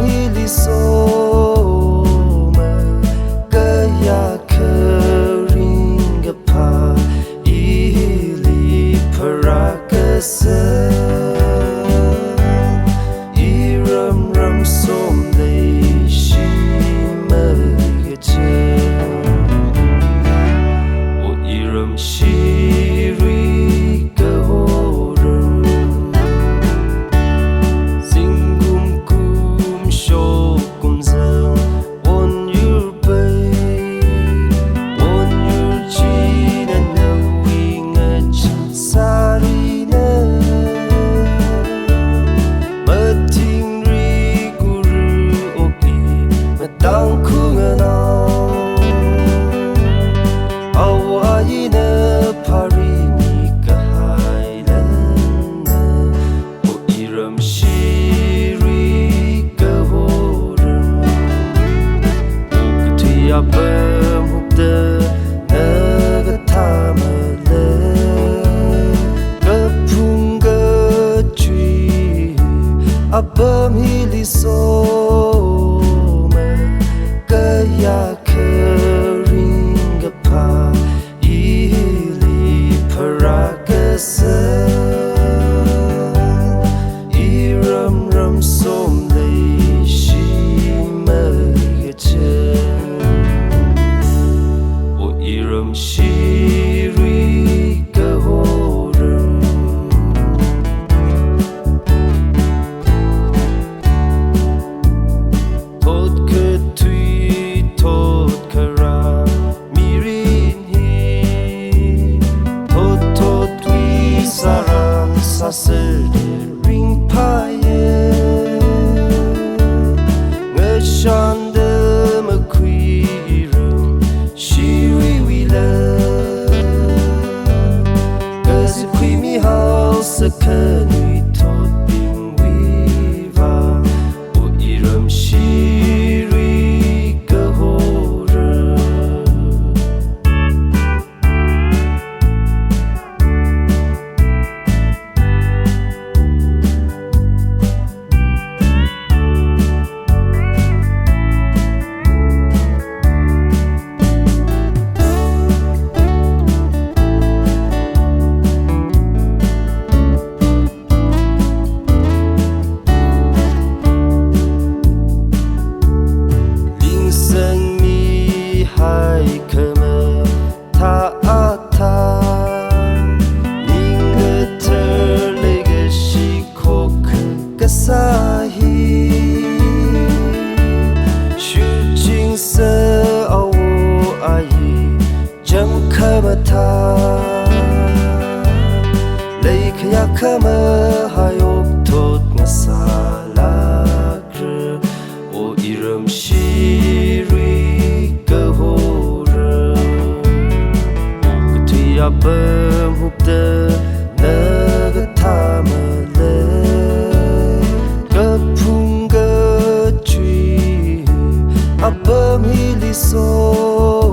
hili soma kaya kering pa ili parakasa Iram ram som lei shi magache O Iram Shirui Abam hili soma kaya kering pa ili parakasa Iram ram som lei shi magache O Iram Shirui kahorem Sasel ring paye ngashan de makwiram shiri wila cause kwi mi house kanui tot bing wiva O Iram Shirui kahora Lei kaya kama hayok tot ngasalakre O Iram Shirui kahora O ketui abam hupta nagatamale Kapung gacui abam hili so